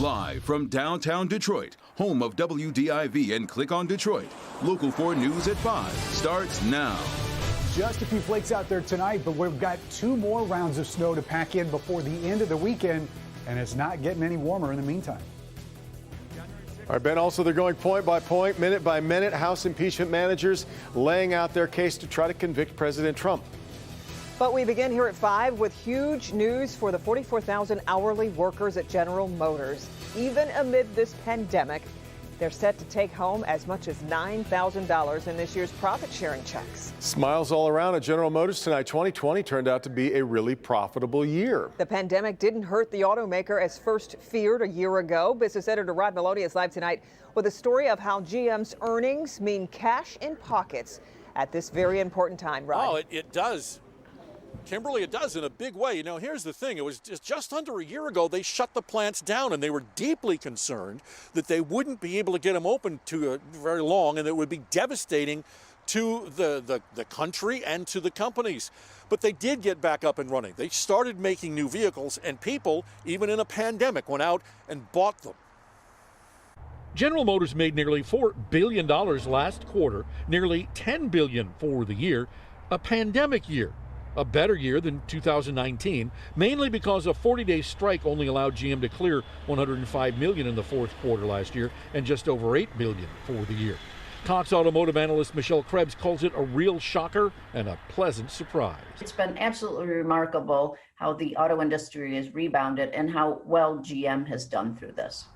Live from downtown Detroit, home of WDIV and Click on Detroit, Local 4 News at 5 starts now. Just a few flakes out there tonight, but we've got 2 more rounds of snow to pack in before the end of the weekend, and it's not getting any warmer in the meantime. All right, Ben, also they're going point by point, minute by minute. House impeachment managers laying out their case to try to convict President Trump. But we begin here at 5 with huge news for the 44,000 hourly workers at General Motors. Even amid this pandemic, they're set to take home as much as $9,000 in this year's profit-sharing checks. Smiles all around at General Motors tonight. 2020 turned out to be a really profitable year. The pandemic didn't hurt the automaker as first feared a year ago. Business editor Rod Maloney is live tonight with a story of how GM's earnings mean cash in pockets at this very important time. Rod. Oh, it does. Kimberly, it does in a big way. You know, here's the thing. It was just under a year ago they shut the plants down, and they were deeply concerned that they wouldn't be able to get them open to very long, and it would be devastating to the country and to the companies. But they did get back up and running. They started making new vehicles, and people, even in a pandemic, went out and bought them. General Motors made nearly $4 billion last quarter, nearly $10 billion for the year, a pandemic year. A better year than 2019, mainly because a 40-day strike only allowed GM to clear $105 million in the fourth quarter last year and just over $8 billion for the year. Cox automotive analyst Michelle Krebs calls it a real shocker and a pleasant surprise. It's been absolutely remarkable how the auto industry has rebounded and how well GM has done through this.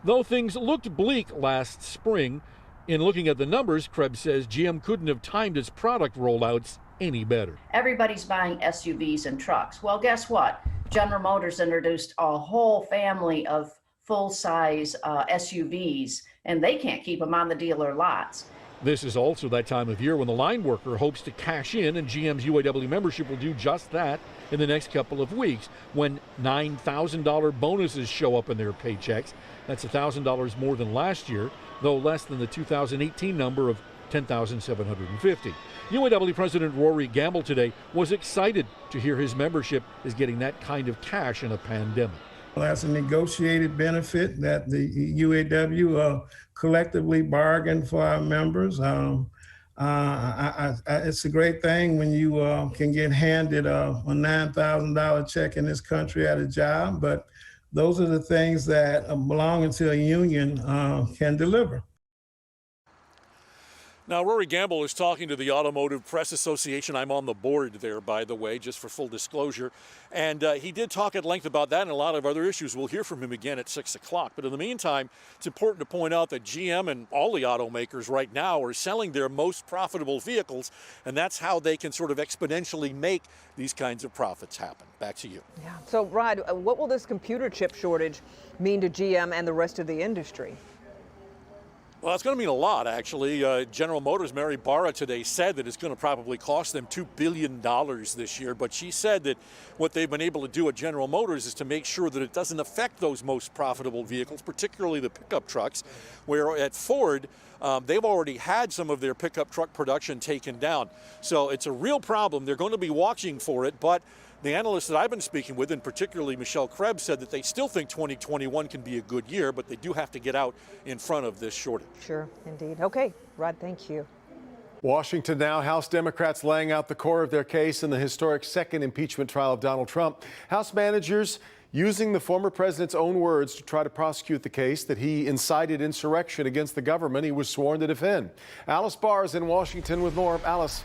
Though things looked bleak last spring, in looking at the numbers, Krebs says GM couldn't have timed its product rollouts any better. Everybody's buying SUVs and trucks. Well, guess what? General Motors introduced a whole family of full-size SUVs, and they can't keep them on the dealer lots. This is also that time of year when the line worker hopes to cash in, and GM's UAW membership will do just that in the next couple of weeks when $9,000 bonuses show up in their paychecks. That's $1,000 more than last year, though less than the 2018 number of $10,750. UAW President Rory Gamble today was excited to hear his membership is getting that kind of cash in a pandemic. Well, that's a negotiated benefit that the UAW collectively bargained for our members. It's a great thing when you can get handed a $9,000 check in this country at a job, but those are the things that belonging to a union can deliver. Now, Rory Gamble is talking to the Automotive Press Association. I'm on the board there, by the way, just for full disclosure. And he did talk at length about that and a lot of other issues. We'll hear from him again at 6 o'clock. But in the meantime, it's important to point out that GM and all the automakers right now are selling their most profitable vehicles, and that's how they can sort of exponentially make these kinds of profits happen. Back to you. Yeah. So, Rod, what will this computer chip shortage mean to GM and the rest of the industry? Well, it's going to mean a lot, actually. General Motors' Mary Barra today said that it's going to probably cost them $2 billion this year. But she said that what they've been able to do at General Motors is to make sure that it doesn't affect those most profitable vehicles, particularly the pickup trucks, where at Ford, they've already had some of their pickup truck production taken down. So it's a real problem. They're going to be watching for it. But the analysts that I've been speaking with, and particularly Michelle Krebs, said that they still think 2021 can be a good year, but they do have to get out in front of this shortage. Sure, indeed. Okay, Rod, thank you. Washington now, House Democrats laying out the core of their case in the historic second impeachment trial of Donald Trump. House managers using the former president's own words to try to prosecute the case that he incited insurrection against the government he was sworn to defend. Alice Barr is in Washington with more. Alice.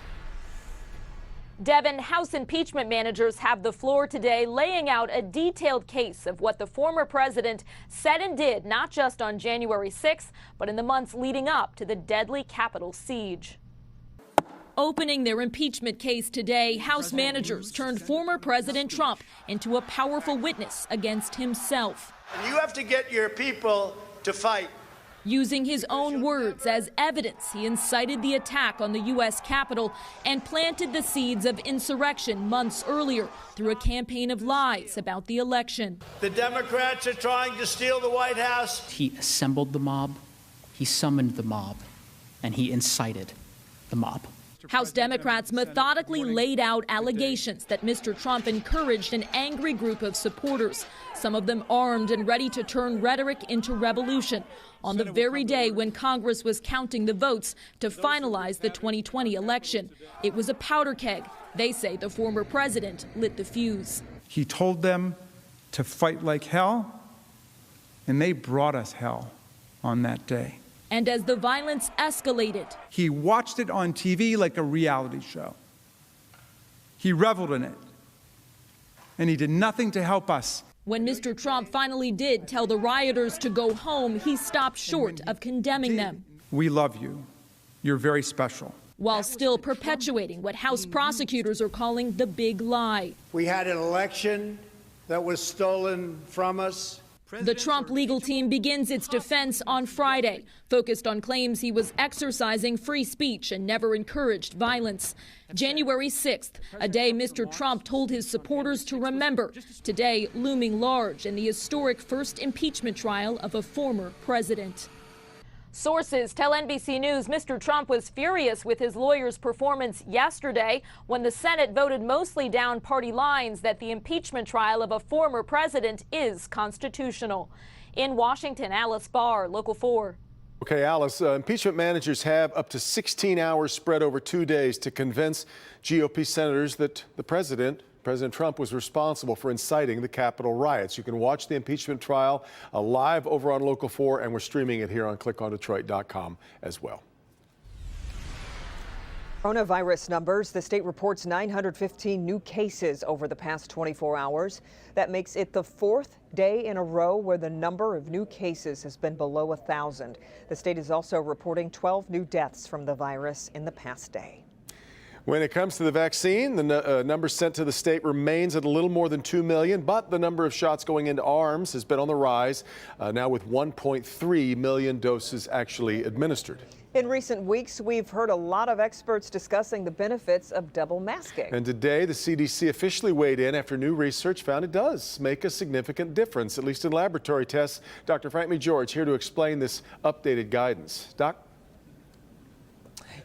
Devin, House impeachment managers have the floor today laying out a detailed case of what the former president said and did, not just on January 6th, but in the months leading up to the deadly Capitol siege. Opening their impeachment case today, House managers turned former President Trump into a powerful witness against himself. And you have to get your people to fight. Using his own words as evidence, he incited the attack on the U.S. Capitol and planted the seeds of insurrection months earlier through a campaign of lies about the election. The Democrats are trying to steal the White House. He assembled the mob, he summoned the mob, and he incited the mob. House Democrats methodically laid out allegations that Mr. Trump encouraged an angry group of supporters, some of them armed and ready to turn rhetoric into revolution, on the very day when Congress was counting the votes to finalize the 2020 election. It was a powder keg. They say the former president lit the fuse. He told them to fight like hell, and they brought us hell on that day. And as the violence escalated, he watched it on TV like a reality show. He reveled in it, and he did nothing to help us. When Mr. Trump finally did tell the rioters to go home, he stopped short of condemning them. We love you. You're very special. While still perpetuating what House prosecutors are calling the big lie. We had an election that was stolen from us. The Trump legal team begins its defense on Friday, focused on claims he was exercising free speech and never encouraged violence. January 6th, a day Mr. Trump told his supporters to remember, today looming large in the historic first impeachment trial of a former president. Sources tell NBC News Mr. Trump was furious with his lawyer's performance yesterday when the Senate voted mostly down party lines that the impeachment trial of a former president is constitutional. In Washington, Alice Barr, Local 4. Okay, Alice, impeachment managers have up to 16 hours spread over 2 days to convince GOP senators that the President Trump was responsible for inciting the Capitol riots. You can watch the impeachment trial live over on Local 4, and we're streaming it here on clickondetroit.com as well. Coronavirus numbers. The state reports 915 new cases over the past 24 hours. That makes it the fourth day in a row where the number of new cases has been below 1,000. The state is also reporting 12 new deaths from the virus in the past day. When it comes to the vaccine, the number sent to the state remains at a little more than 2 million, but the number of shots going into arms has been on the rise, now with 1.3 million doses actually administered. In recent weeks, we've heard a lot of experts discussing the benefits of double masking. And today, the CDC officially weighed in after new research found it does make a significant difference, at least in laboratory tests. Dr. Frank George here to explain this updated guidance. Doc?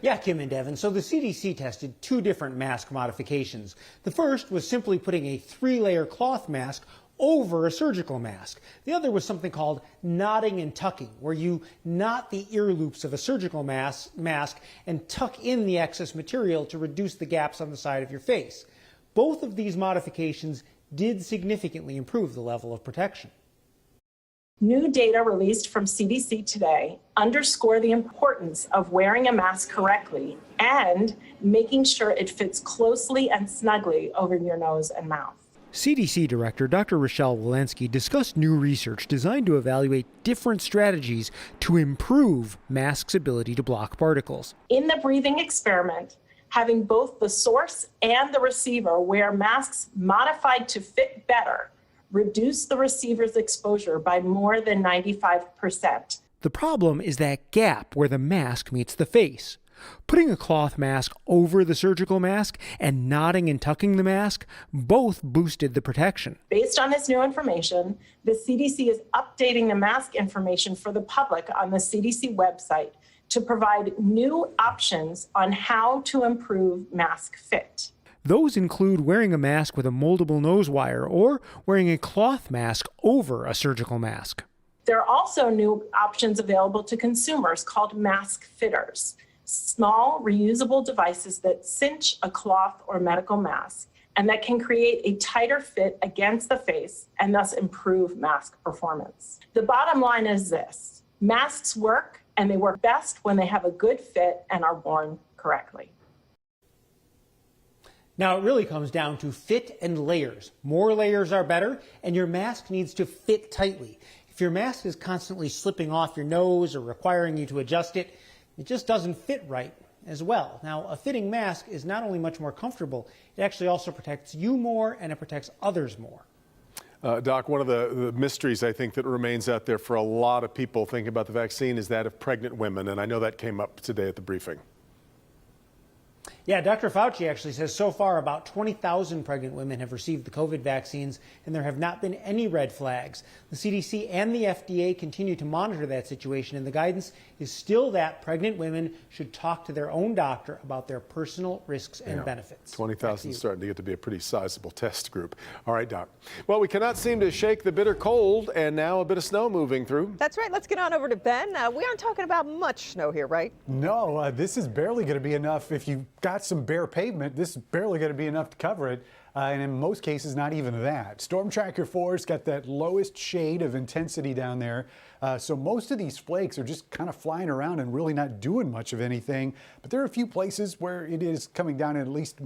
Yeah, Kim and Devin. So the CDC tested two different mask modifications. The first was simply putting a 3-layer cloth mask over a surgical mask. The other was something called knotting and tucking, where you knot the ear loops of a surgical mask and tuck in the excess material to reduce the gaps on the side of your face. Both of these modifications did significantly improve the level of protection. New data released from CDC today underscore the importance of wearing a mask correctly and making sure it fits closely and snugly over your nose and mouth. CDC Director Dr. Rochelle Walensky discussed new research designed to evaluate different strategies to improve masks' ability to block particles. In the breathing experiment, having both the source and the receiver wear masks modified to fit better reduce the receiver's exposure by more than 95%. The problem is that gap where the mask meets the face. Putting a cloth mask over the surgical mask and knotting and tucking the mask both boosted the protection. Based on this new information, the CDC is updating the mask information for the public on the CDC website to provide new options on how to improve mask fit. Those include wearing a mask with a moldable nose wire or wearing a cloth mask over a surgical mask. There are also new options available to consumers called mask fitters, small reusable devices that cinch a cloth or medical mask and that can create a tighter fit against the face and thus improve mask performance. The bottom line is this: masks work, and they work best when they have a good fit and are worn correctly. Now, it really comes down to fit and layers. More layers are better, and your mask needs to fit tightly. If your mask is constantly slipping off your nose or requiring you to adjust it, it just doesn't fit right as well. Now, a fitting mask is not only much more comfortable, it actually also protects you more and it protects others more. Doc, one of the mysteries I think that remains out there for a lot of people thinking about the vaccine is that of pregnant women, and I know that came up today at the briefing. Yeah, Yeah, Dr. Fauci actually says so far about 20,000 pregnant women have received the COVID vaccines, and there have not been any red flags. The CDC and the FDA continue to monitor that situation, and the guidance is still that pregnant women should talk to their own doctor about their personal risks and benefits. 20,000 starting to get to be a pretty sizable test group. All right, Doc. Well, we cannot seem to shake the bitter cold, and now a bit of snow moving through. That's right. Let's get on over to Ben. We aren't talking about much snow here, right? No, this is barely going to be enough. If you've got some bare pavement, this is barely going to be enough to cover it. And in most cases, not even that. Storm Tracker 4's got that lowest shade of intensity down there. So most of these flakes are just kind of flying around and really not doing much of anything. But there are a few places where it is coming down in at least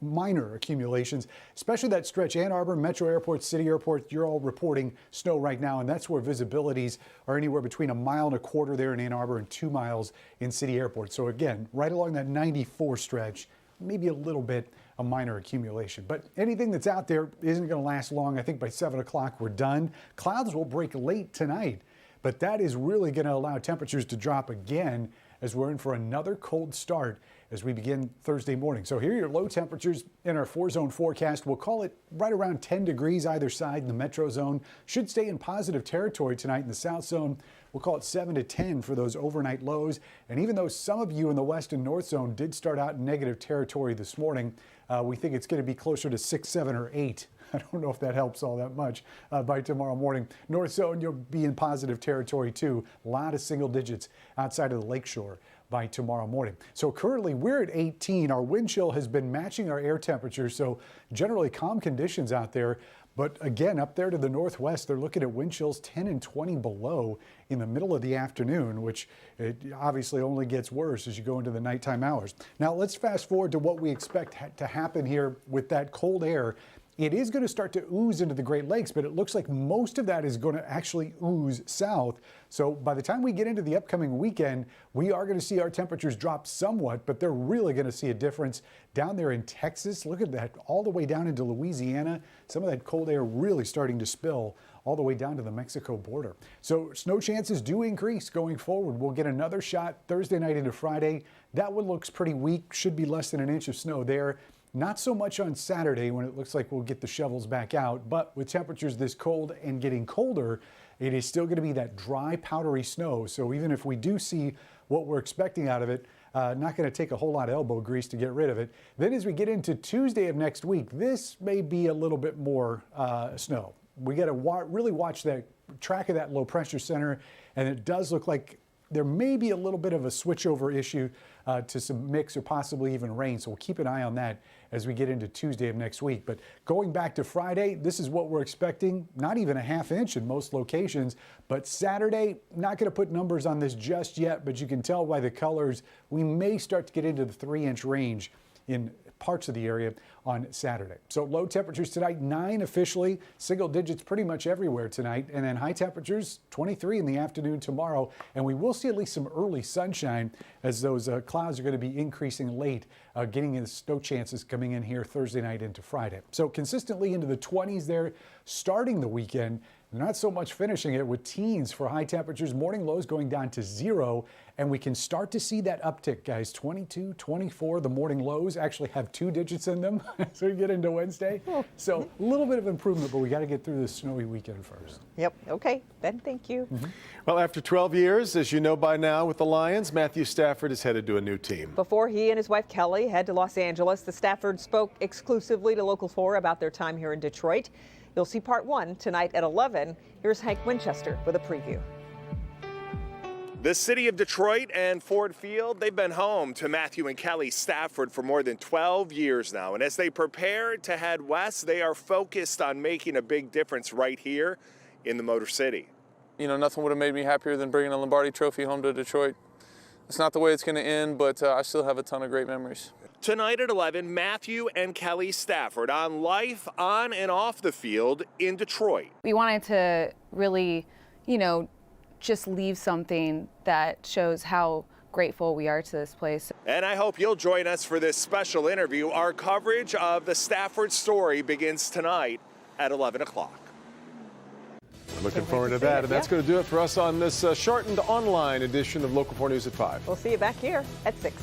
minor accumulations, especially that stretch. Ann Arbor, Metro Airport, City Airport, you're all reporting snow right now. And that's where visibilities are anywhere between 1.25 miles there in Ann Arbor and 2 miles in City Airport. So again, right along that 94 stretch, maybe a little bit a minor accumulation. But anything that's out there isn't going to last long. I think by 7 o'clock we're done. Clouds will break late tonight, but that is really going to allow temperatures to drop again as we're in for another cold start as we begin Thursday morning. So here are your low temperatures in our 4-zone forecast. We'll call it right around 10 degrees either side in the metro zone. Should stay in positive territory tonight in the south zone. We'll call it 7 to 10 for those overnight lows. And even though some of you in the west and north zone did start out in negative territory this morning, we think it's going to be closer to 6, 7, or 8. I don't know if that helps all that much by tomorrow morning. North zone, you'll be in positive territory too. A lot of single digits outside of the lakeshore by tomorrow morning. So currently we're at 18. Our wind chill has been matching our air temperature, so generally calm conditions out there. But again, up there to the northwest, they're looking at wind chills 10 and 20 below in the middle of the afternoon, which it obviously only gets worse as you go into the nighttime hours. Now let's fast forward to what we expect to happen here with that cold air. It is going to start to ooze into the Great Lakes, but it looks like most of that is going to actually ooze south. So by the time we get into the upcoming weekend, we are going to see our temperatures drop somewhat, but they're really going to see a difference down there in Texas. Look at that, all the way down into Louisiana. Some of that cold air really starting to spill all the way down to the Mexico border. So snow chances do increase going forward. We'll get another shot Thursday night into Friday. That one looks pretty weak, should be less than an inch of snow there. Not so much on Saturday when it looks like we'll get the shovels back out, but with temperatures this cold and getting colder, it is still going to be that dry, powdery snow. So even if we do see what we're expecting out of it, not going to take a whole lot of elbow grease to get rid of it. Then as we get into Tuesday of next week, this may be a little bit more snow. We got to really watch that track of that low pressure center, and it does look like there may be a little bit of a switchover issue to some mix or possibly even rain. So we'll keep an eye on that as we get into Tuesday of next week. But going back to Friday, this is what we're expecting. Not even a ½ inch in most locations. But Saturday, not going to put numbers on this just yet, but you can tell by the colors, we may start to get into the 3-inch range in parts of the area on Saturday. So low temperatures tonight, 9 officially, single digits pretty much everywhere tonight, and then high temperatures 23 in the afternoon tomorrow, and we will see at least some early sunshine as those clouds are going to be increasing late, getting in snow chances coming in here Thursday night into Friday. So consistently into the 20s there starting the weekend. Not so much finishing it with teens for high temperatures, morning lows going down to 0, and we can start to see that uptick, guys. 22, 24, the morning lows actually have 2 digits in them as we get into Wednesday. So a little bit of improvement, but we got to get through this snowy weekend first. Yep. Okay. Ben, thank you. Well, after 12 years, as you know by now, with the Lions, Matthew Stafford is headed to a new team. Before he and his wife Kelly head to Los Angeles, the Staffords spoke exclusively to Local 4 about their time here in Detroit. You'll see part 1 tonight at 11. Here's Hank Winchester with a preview. The city of Detroit and Ford Field, they've been home to Matthew and Kelly Stafford for more than 12 years now. And as they prepare to head west, they are focused on making a big difference right here in the Motor City. You know, nothing would have made me happier than bringing a Lombardi Trophy home to Detroit. It's not the way it's going to end, but I still have a ton of great memories. Tonight at 11, Matthew and Kelly Stafford on life on and off the field in Detroit. We wanted to really, just leave something that shows how grateful we are to this place. And I hope you'll join us for this special interview. Our coverage of the Stafford story begins tonight at 11 o'clock. Looking forward to that. And that's going to do it for us on this shortened online edition of Local 4 News at 5. We'll see you back here at 6.